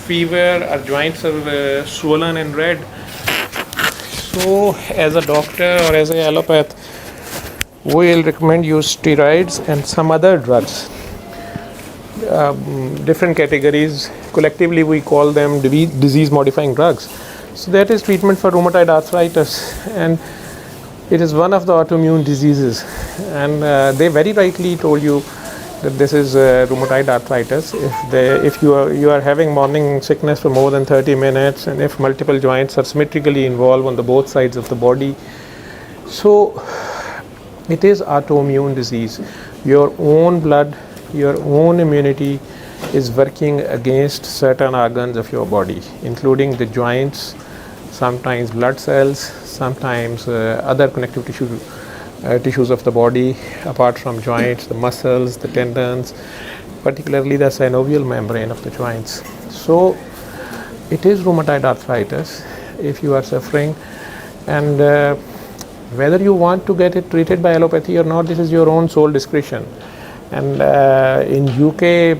fever, our joints are swollen and red. So, as a doctor or as an allopath, we'll recommend you steroids and some other drugs. Different categories. Collectively, we call them disease-modifying drugs. So that is treatment for rheumatoid arthritis, and it is one of the autoimmune diseases. And they very rightly told you that this is rheumatoid arthritis. If you are having morning sickness for more than 30 minutes, and if multiple joints are symmetrically involved on the both sides of the body, so it is autoimmune disease. Your own blood, your own immunity is working against certain organs of your body, including the joints, sometimes blood cells, sometimes other connective tissues of the body, apart from joints, the muscles, the tendons, particularly the synovial membrane of the joints. So it is rheumatoid arthritis if you are suffering, and whether you want to get it treated by allopathy or not, this is your own sole discretion. And in UK,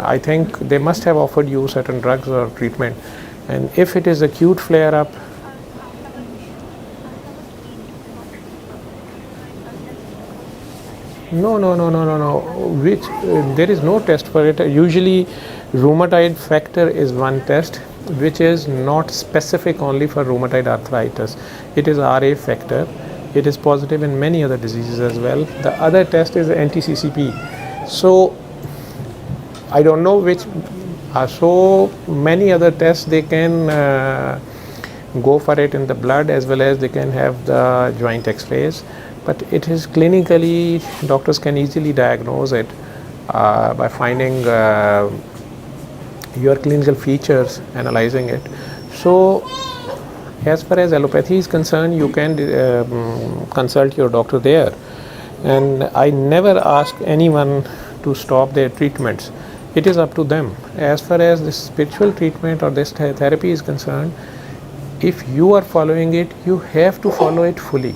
I think they must have offered you certain drugs or treatment. And if it is acute flare-up, no. Which there is no test for it. Usually, rheumatoid factor is one test, which is not specific only for rheumatoid arthritis. It is RA factor. It is positive in many other diseases as well. The other test is anti-CCP. So I don't know which. So many other tests they can go for it in the blood, as well as they can have the joint X-rays. But it is clinically, doctors can easily diagnose it by finding your clinical features, analyzing it. So as far as allopathy is concerned, you can consult your doctor there. And I never ask anyone to stop their treatments. It is up to them. As far as this spiritual treatment or this therapy is concerned, if you are following it, you have to follow it fully.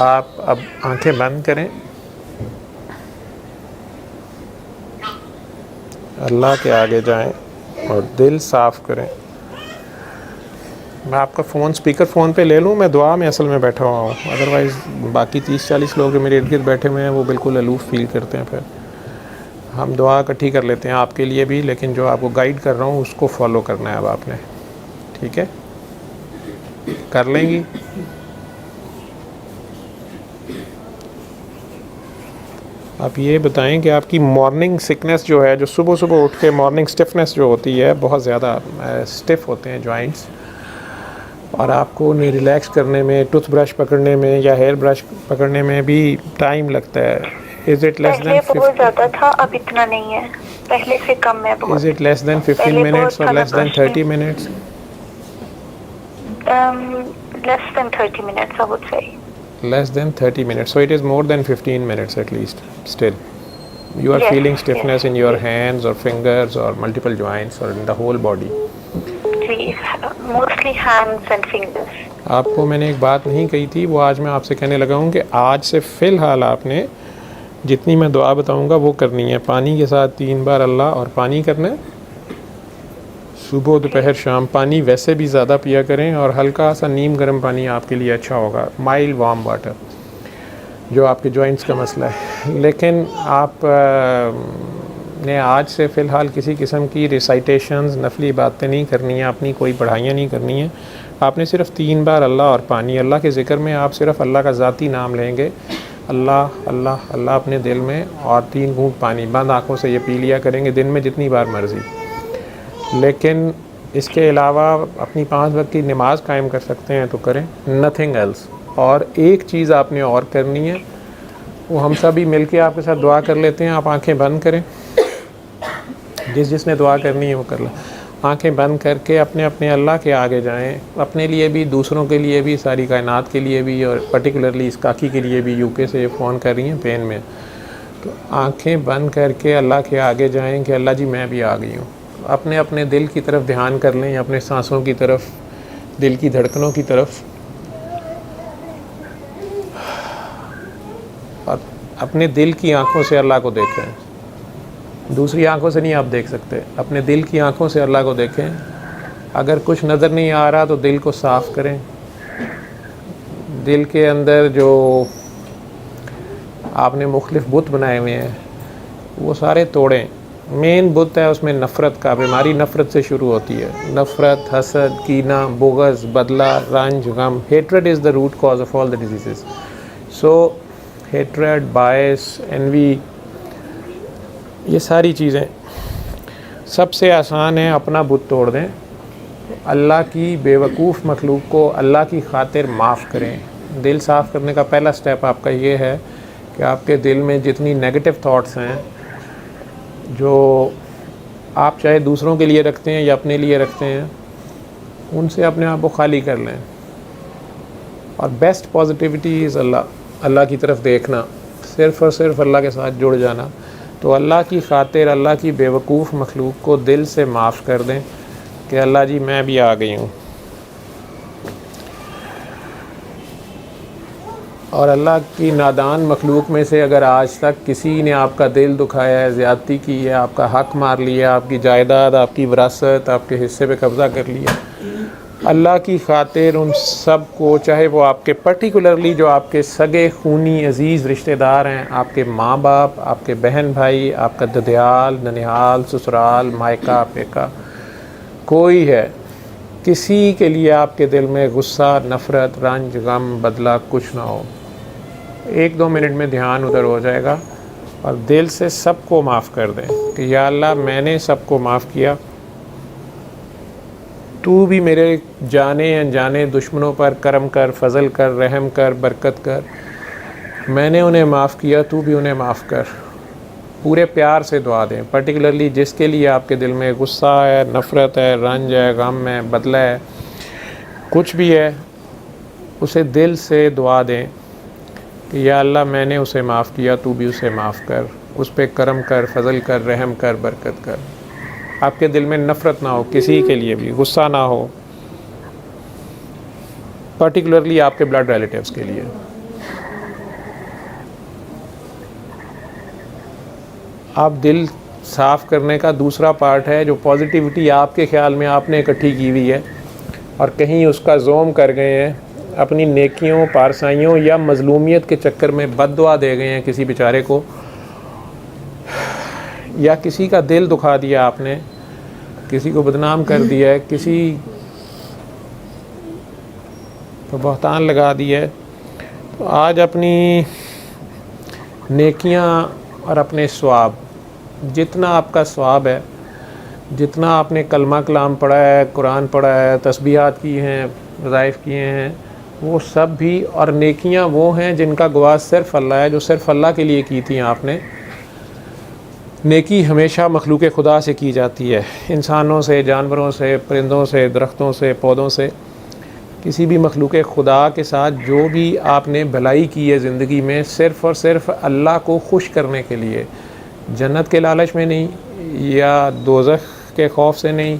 آپ اب آنکھیں بند کریں, اللہ کے آگے جائیں اور دل صاف کریں. میں آپ کا فون اسپیکر فون پہ لے لوں, میں دعا میں اصل میں بیٹھا ہوا ہوں, ادروائز باقی 30-40 لوگ جو میرے ارد گرد بیٹھے ہوئے ہیں وہ بالکل الوف فیل کرتے ہیں. پھر ہم دعا اکٹھی کر لیتے ہیں آپ کے لیے بھی, لیکن جو آپ کو گائیڈ کر رہا ہوں اس کو فالو کرنا ہے اب آپ نے. ٹھیک ہے, کر لیں گی. آپ یہ بتائیں کہ آپ کی مارننگ سکنس جو ہے, جو صبح اٹھ کے مارننگ اسٹفنس جو ہوتی ہے, بہت زیادہ اسٹف ہوتے ہیں جوائنٹس, اور آپ کو ریلیکس کرنے میں, ٹوتھ برش پکڑنے میں یا ہیئر برش پکڑنے میں بھی ٹائم لگتا ہے. از اٹ لیس دین بہت زیادہ تھا, اب اتنا نہیں ہے, پہلے سے کم ہے بہت. Is it less then 15 minutes اور لیس دین 30 minutes? Less than 30 minutes, I would say. Less than 30 minutes. So it is more than 15 minutes at least still. You are feeling stiffness in your hands or fingers or multiple joints or in the whole body. Mostly hands and fingers. آپ کو میں نے ایک بات نہیں کہی تھی, وہ آج میں آپ سے کہنے لگا ہوں کہ آج سے فی الحال آپ نے جتنی میں دعا بتاؤں گا وہ کرنی ہے. پانی کے ساتھ 3 بار اللہ اور پانی کرنا ہے, صبح دوپہر شام. پانی ویسے بھی زیادہ پیا کریں, اور ہلکا سا نیم گرم پانی آپ کے لیے اچھا ہوگا, مائلڈ وارم واٹر. جو آپ کے جوائنٹس کا مسئلہ ہے. لیکن آپ نے آج سے فی الحال کسی قسم کی ریسائٹیشنز نفلی باتیں نہیں کرنی ہیں، اپنی کوئی پڑھائیاں نہیں کرنی ہیں. آپ نے صرف 3 بار اللہ اور پانی، اللہ کے ذکر میں آپ صرف اللہ کا ذاتی نام لیں گے، اللہ اللہ اللہ اپنے دل میں، اور 3 گھونٹ پانی بند آنکھوں سے یہ پی لیا کریں گے دن میں جتنی بار مرضی. لیکن اس کے علاوہ اپنی 5 وقت کی نماز قائم کر سکتے ہیں تو کریں، نتھنگ ایلس. اور ایک چیز آپ نے اور کرنی ہے، وہ ہم سب ہی مل کے آپ کے ساتھ دعا کر لیتے ہیں. آپ آنکھیں بند کریں، جس نے دعا کرنی ہے وہ کر لیں. آنکھیں بند کر کے اپنے اپنے اللہ کے آگے جائیں، اپنے لیے بھی، دوسروں کے لیے بھی، ساری کائنات کے لیے بھی، اور پرٹیکولرلی اس کاکی کے لیے بھی. UK سے فون کر رہی ہیں پین میں. تو آنکھیں بند کر کے اللہ کے آگے جائیں کہ اللہ جی میں بھی آ گئی ہوں. اپنے اپنے دل کی طرف دھیان کر لیں، اپنے سانسوں کی طرف، دل کی دھڑکنوں کی طرف، اور اپنے دل کی آنکھوں سے اللہ کو دیکھیں. دوسری آنکھوں سے نہیں آپ دیکھ سکتے، اپنے دل کی آنکھوں سے اللہ کو دیکھیں. اگر کچھ نظر نہیں آ رہا تو دل کو صاف کریں. دل کے اندر جو آپ نے مختلف بت بنائے ہوئے ہیں وہ سارے توڑیں. مین بت ہے اس میں نفرت کا. بیماری نفرت سے شروع ہوتی ہے. نفرت، حسد، کینہ، بغض، بدلہ، رنج، غم. Hatred is the root cause of all the diseases. So hatred, باعث، انوی، یہ ساری چیزیں سب سے آسان ہے. اپنا بت توڑ دیں. اللہ کی بیوقوف مخلوق کو اللہ کی خاطر معاف کریں. دل صاف کرنے کا پہلا سٹیپ آپ کا یہ ہے کہ آپ کے دل میں جتنی نیگیٹو تھاٹس ہیں جو آپ چاہے دوسروں کے لیے رکھتے ہیں یا اپنے لیے رکھتے ہیں، ان سے اپنے آپ کو خالی کر لیں. اور بیسٹ پازیٹیوٹی از اللہ کی طرف دیکھنا، صرف اور صرف اللہ کے ساتھ جڑ جانا. تو اللہ کی خاطر اللہ کی بیوقوف مخلوق کو دل سے معاف کر دیں کہ اللہ جی میں بھی آ گئی ہوں. اور اللہ کی نادان مخلوق میں سے اگر آج تک کسی نے آپ کا دل دکھایا ہے، زیادتی کی ہے، آپ کا حق مار لیا، آپ کی جائیداد، آپ کی وراثت، آپ کے حصے پہ قبضہ کر لیا، اللہ کی خاطر ان سب کو، چاہے وہ آپ کے پرٹیکولرلی جو آپ کے سگے خونی عزیز رشتہ دار ہیں، آپ کے ماں باپ، آپ کے بہن بھائی، آپ کا ددیال، ننیال، سسرال، مائکہ، پیکا، کوئی ہے، کسی کے لیے آپ کے دل میں غصہ، نفرت، رنج، غم، بدلہ کچھ نہ ہو. 1-2 منٹ میں دھیان ادھر ہو جائے گا اور دل سے سب کو معاف کر دیں کہ یا اللہ میں نے سب کو معاف کیا، تو بھی میرے جانے انجانے دشمنوں پر کرم کر، فضل کر، رحم کر، برکت کر. میں نے انہیں معاف کیا، تو بھی انہیں معاف کر. پورے پیار سے دعا دیں. پرٹیکولرلی جس کے لیے آپ کے دل میں غصہ ہے، نفرت ہے، رنج ہے، غم ہے، بدلہ ہے، کچھ بھی ہے، اسے دل سے دعا دیں کہ یا اللہ میں نے اسے معاف کیا، تو بھی اسے معاف کر، اس پہ کرم کر، فضل کر، رحم کر، برکت کر. آپ کے دل میں نفرت نہ ہو کسی کے لیے بھی، غصہ نہ ہو، پرٹیکولرلی آپ کے بلڈ ریلیٹیوز کے لیے. آپ دل صاف کرنے کا دوسرا پارٹ ہے جو پازیٹیوٹی آپ کے خیال میں آپ نے اکٹھی کی ہوئی ہے اور کہیں اس کا زوم کر گئے ہیں، اپنی نیکیوں، پارسائیوں یا مظلومیت کے چکر میں بد دعا دے گئے ہیں کسی بیچارے کو، یا کسی کا دل دکھا دیا آپ نے، کسی کو بدنام کر دیا ہے، کسی کو بہتان لگا دیا ہے. تو آج اپنی نیکیاں اور اپنے ثواب، جتنا آپ کا ثواب ہے، جتنا آپ نے کلمہ کلام پڑھا ہے، قرآن پڑھا ہے، تسبیحات کی ہیں، وظائف کیے ہیں، وہ سب بھی، اور نیکیاں وہ ہیں جن کا گواہ صرف اللہ ہے، جو صرف اللہ کے لیے کی تھیں آپ نے. نیکی ہمیشہ مخلوق خدا سے کی جاتی ہے، انسانوں سے، جانوروں سے، پرندوں سے، درختوں سے، پودوں سے. کسی بھی مخلوق خدا کے ساتھ جو بھی آپ نے بھلائی کی ہے زندگی میں، صرف اور صرف اللہ کو خوش کرنے کے لیے، جنت کے لالچ میں نہیں، یا دوزخ کے خوف سے نہیں،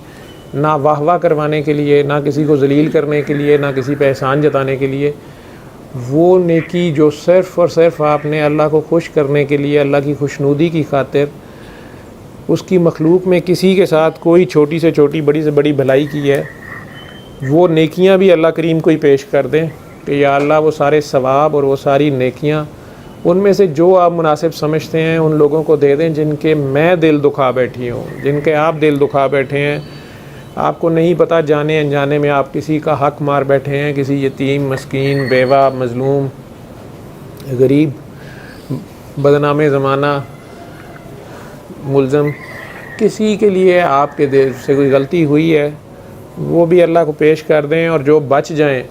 نہ واہ واہ کروانے کے لیے، نہ کسی کو ذلیل کرنے کے لیے، نہ کسی پہ احسان جتانے کے لیے. وہ نیکی جو صرف اور صرف آپ نے اللہ کو خوش کرنے کے لیے، اللہ کی خوشنودی کی خاطر، اس کی مخلوق میں کسی کے ساتھ کوئی چھوٹی سے چھوٹی، بڑی سے بڑی بھلائی کی ہے، وہ نیکیاں بھی اللہ کریم کو ہی پیش کر دیں کہ یا اللہ وہ سارے ثواب اور وہ ساری نیکیاں ان میں سے جو آپ مناسب سمجھتے ہیں ان لوگوں کو دے دیں جن کے میں دل دکھا بیٹھی ہوں، جن کے آپ دل دکھا بیٹھے ہیں، آپ کو نہیں پتہ جانے انجانے میں آپ کسی کا حق مار بیٹھے ہیں، کسی یتیم، مسکین، بیوہ، مظلوم، غریب، بدنام زمانہ، ملزم، کسی کے لیے آپ کے دل سے کوئی غلطی ہوئی ہے وہ بھی اللہ کو پیش کر دیں، اور جو بچ جائیں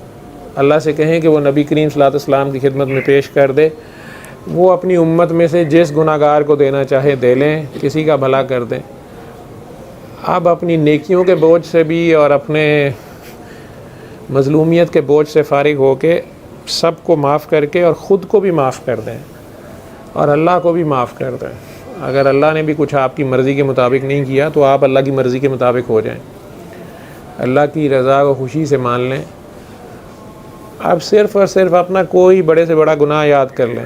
اللہ سے کہیں کہ وہ نبی کریم صلی اللہ علیہ وسلم کی خدمت میں پیش کر دے، وہ اپنی امت میں سے جس گناہ گار کو دینا چاہے دے لیں، کسی کا بھلا کر دیں۔ اب اپنی نیکیوں کے بوجھ سے بھی اور اپنے مظلومیت کے بوجھ سے فارغ ہو کے سب کو معاف کر کے اور خود کو بھی معاف کر دیں اور اللہ کو بھی معاف کر دیں۔ اگر اللہ نے بھی کچھ آپ کی مرضی کے مطابق نہیں کیا تو آپ اللہ کی مرضی کے مطابق ہو جائیں، اللہ کی رضا کو خوشی سے مان لیں۔ اب صرف اور صرف اپنا کوئی بڑے سے بڑا گناہ یاد کر لیں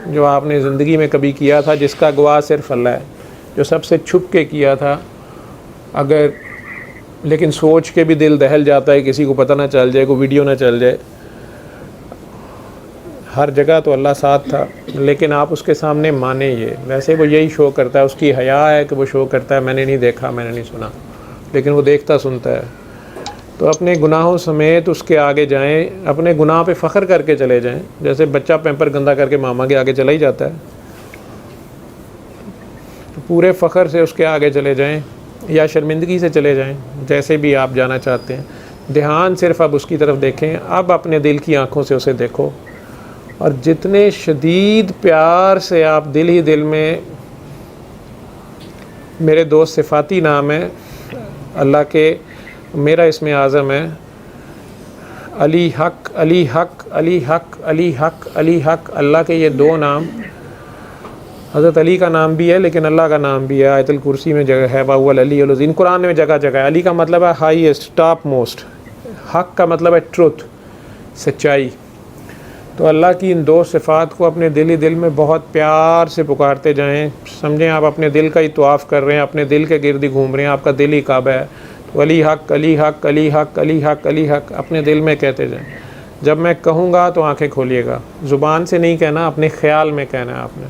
جو آپ نے زندگی میں کبھی کیا تھا، جس کا گواہ صرف اللہ ہے، جو سب سے چھپ کے کیا تھا، اگر لیکن سوچ کے بھی دل دہل جاتا ہے، کسی کو پتہ نہ چل جائے، کوئی ویڈیو نہ چل جائے۔ ہر جگہ تو اللہ ساتھ تھا، لیکن آپ اس کے سامنے مانیں یہ، ویسے وہ یہی شو کرتا ہے، اس کی حیا ہے کہ وہ شو کرتا ہے میں نے نہیں دیکھا، میں نے نہیں سنا، لیکن وہ دیکھتا سنتا ہے۔ تو اپنے گناہوں سمیت اس کے آگے جائیں، اپنے گناہ پہ فخر کر کے چلے جائیں، جیسے بچہ پیمپر گندا کر کے ماما کے آگے چلا ہی جاتا ہے، تو پورے فخر سے اس کے آگے چلے جائیں یا شرمندگی سے چلے جائیں، جیسے بھی آپ جانا چاہتے ہیں۔ دھیان صرف اب اس کی طرف دیکھیں، اب اپنے دل کی آنکھوں سے اسے دیکھو، اور جتنے شدید پیار سے آپ دل ہی دل میں، میرے دوست صفاتی نام ہے اللہ کے، میرا اسم اعظم ہے علی حق، علی حق، علی حق، علی حق، علی حق۔ اللہ کے یہ دو نام، حضرت علی کا نام بھی ہے لیکن اللہ کا نام بھی ہے، آیت الکرسی میں جگہ ہے، وَهُوَ الْعَلِيُّ الْعَظِيمُ، قرآن میں جگہ جگہ ہے۔ علی کا مطلب ہے ہائیسٹ، ٹاپ موسٹ، حق کا مطلب ہے ٹروتھ، سچائی۔ تو اللہ کی ان دو صفات کو اپنے دل ہی دل میں بہت پیار سے پکارتے جائیں، سمجھیں آپ اپنے دل کا ہی طواف کر رہے ہیں، اپنے دل کے گرد ہی گھوم رہے ہیں، آپ کا دل ہی کعبہ ہے۔ تو علی حق، علی حق، علی حق، علی حق، علی حق اپنے دل میں کہتے جائیں۔ جب میں کہوں گا تو آنکھیں کھولیے گا، زبان سے نہیں کہنا، اپنے خیال میں کہنا ہے آپ نے۔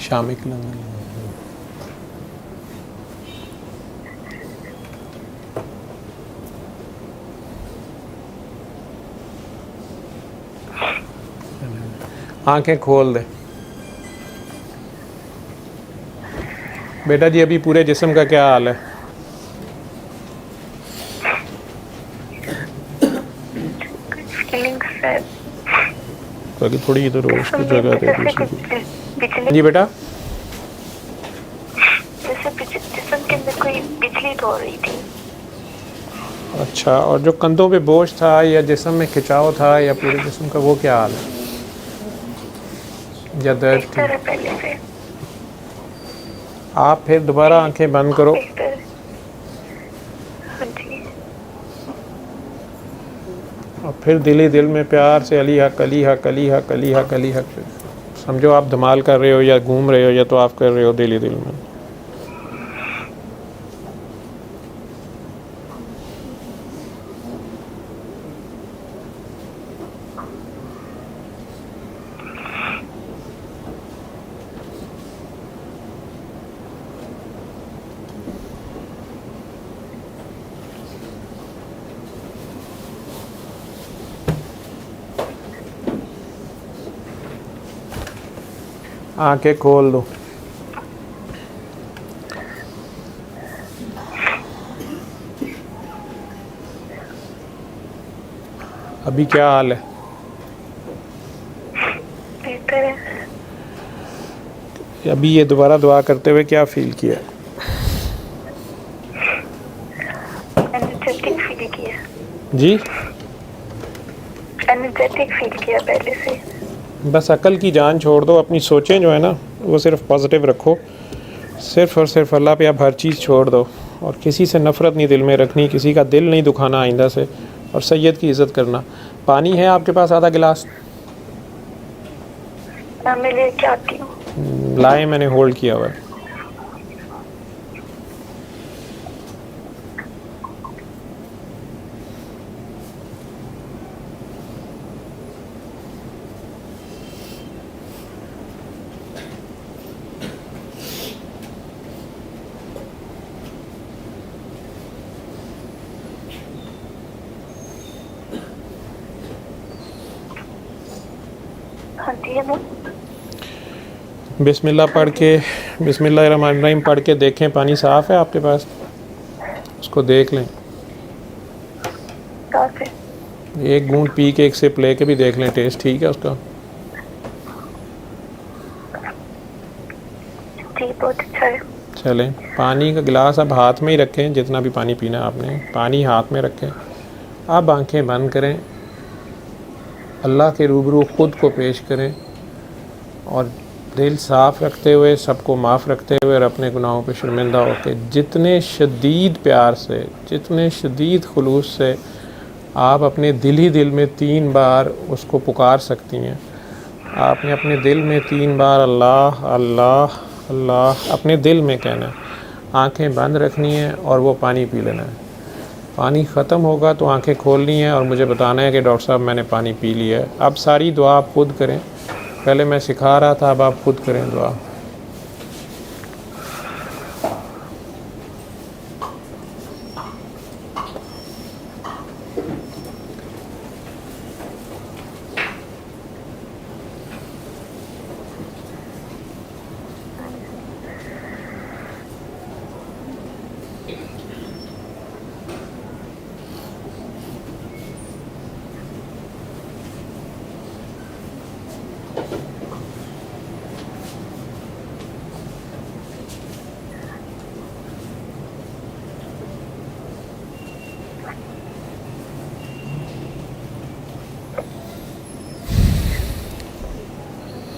شامک لنگر آنکھیں کھول دیں. بیٹا جی ابھی پورے جسم کا کیا حال ہے؟ فیلنگس ہے باقی تھوڑی ادھر ہو اس کو جسم میں جگہ دے جیسے دوسری کچھ کو. بجلی جی بیٹا جیسے جسم کے اندر کوئی بجلی دوڑ رہی تھی. اچھا، اور جو کندھوں پہ بوجھ تھا یا جسم میں کھچاؤ تھا یا پورے جسم کا وہ کیا حال ہے یا درد تھی؟ بہتر ہے پہلے سے. آپ پھر دوبارہ جی آنکھیں بند کرو. بہتر ہے. ہاں جی. اور پھر دل ہی دل میں پیار سے علی حق علی حق علی حق علی حق علی حق. سمجھو آپ دھمال کر رہے ہو یا گھوم رہے ہو یا تو آپ کر رہے ہو دل ہی دل میں. آنکھیں کھول دو. ابھی کیا حال ہے؟ بہتر ہے. ابھی یہ دوبارہ دعا کرتے ہوئے کیا فیل کیا؟ انرجیٹک فیل کیا. جی انرجیٹک فیل کیا پہلے سے. بس عقل کی جان چھوڑ دو، اپنی سوچیں جو ہے نا وہ صرف پازیٹیو رکھو. صرف اور صرف اللہ پہ آپ ہر چیز چھوڑ دو، اور کسی سے نفرت نہیں دل میں رکھنی، کسی کا دل نہیں دکھانا آئندہ سے، اور سید کی عزت کرنا. پانی ہے آپ کے پاس آدھا گلاس؟ میں لے کے آتی ہوں. لائے میں نے ہولڈ کیا ہوا ہے. ہاں جی ہے. بسم اللہ پڑھ کے، بسم اللہ الرحمن الرحیم پڑھ کے دیکھیں پانی صاف ہے آپ کے پاس؟ اس کو دیکھ لیں. صاف ہے. ایک گھونٹ پی کے ایک سپ لے کے بھی دیکھ لیں ٹیسٹ ٹھیک ہے اس کا. جی بہت اچھا ہے. چلیں پانی کا گلاس اب ہاتھ میں ہی رکھیں، جتنا بھی پانی پینا ہے آپ نے پانی ہاتھ میں رکھیں. اب آنکھیں بند کریں، اللہ کے روبرو خود کو پیش کریں، اور دل صاف رکھتے ہوئے، سب کو معاف رکھتے ہوئے، اور اپنے گناہوں پہ شرمندہ ہو کے جتنے شدید پیار سے، جتنے شدید خلوص سے آپ اپنے دل ہی دل میں 3 بار اس کو پکار سکتی ہیں. آپ نے اپنے دل میں 3 بار اللہ اللہ اللہ اپنے دل میں کہنا ہے. آنکھیں بند رکھنی ہیں اور وہ پانی پی لینا ہے. پانی ختم ہوگا تو آنکھیں کھولنی ہیں اور مجھے بتانا ہے کہ ڈاکٹر صاحب میں نے پانی پی لیا ہے. اب ساری دعا آپ خود کریں. پہلے میں سکھا رہا تھا، اب آپ خود کریں دعا.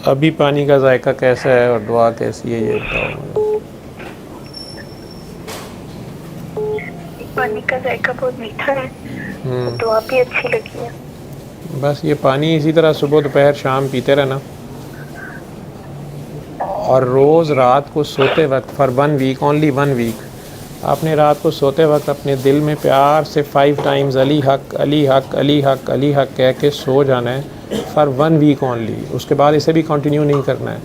ابھی پانی کا ذائقہ کیسا ہے اور دعا کیسی ہے یہ بتاؤ مجھے. پانی کا ذائقہ بہت میٹھا ہے. دعا بھی اچھی لگی ہے. بس یہ پانی اسی طرح صبح دوپہر شام پیتے رہنا، اور روز رات کو سوتے وقت فار 1 ویک، اونلی 1 ویک، آپ نے رات کو سوتے وقت اپنے دل میں پیار سے 5 ٹائمز علی حق علی حق علی حق علی حق کہہ کے سو جانا ہے فار 1 ویک اونلی. اس کے بعد اسے بھی کنٹینیو نہیں کرنا ہے.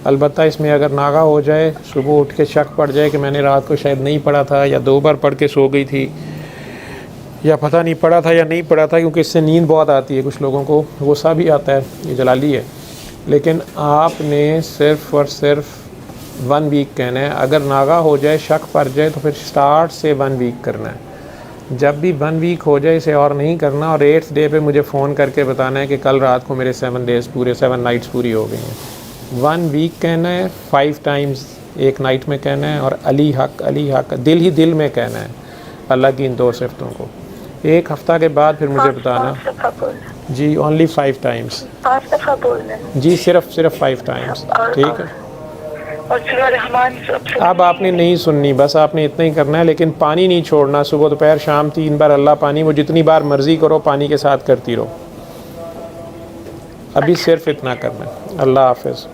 البتہ اس میں اگر ناغہ ہو جائے، صبح اٹھ کے شک پڑ جائے کہ میں نے رات کو شاید نہیں پڑھا تھا یا 2 بار پڑھ کے سو گئی تھی یا پتہ نہیں پڑھا تھا یا نہیں پڑھا تھا، کیونکہ اس سے نیند بہت آتی ہے کچھ لوگوں کو، غصہ بھی آتا ہے، یہ جلالی ہے. لیکن آپ نے صرف اور صرف 1 ویک کہنا ہے. اگر ناغہ ہو جائے، شک پڑ جائے تو پھر سٹارٹ سے 1 ویک کرنا ہے. جب بھی 1 ویک ہو جائے اسے اور نہیں کرنا، اور 8th ڈے پہ مجھے فون کر کے بتانا ہے کہ کل رات کو میرے 7 ڈیز پورے 7 نائٹس پوری ہو گئی ہیں. 1 ویک کہنا ہے، 5 ٹائمز ایک نائٹ میں کہنا ہے، اور علی حق علی حق دل ہی دل میں کہنا ہے اللہ کی ان 2 صفتوں کو. 1 ہفتہ کے بعد پھر مجھے بتانا. 5 دفعہ بولنا. جی اونلی 5 ٹائمز. 5 دفعہ بولنا. جی صرف 5 ٹائمز. ٹھیک ہے. اور سورہ رحمان اب آپ نے نہیں سننی، بس آپ نے اتنا ہی کرنا ہے، لیکن پانی نہیں چھوڑنا. صبح دوپہر شام 3 بار اللہ پانی، وہ جتنی بار مرضی کرو پانی کے ساتھ کرتی رہو. ابھی صرف اتنا کرنا ہے. اللہ حافظ.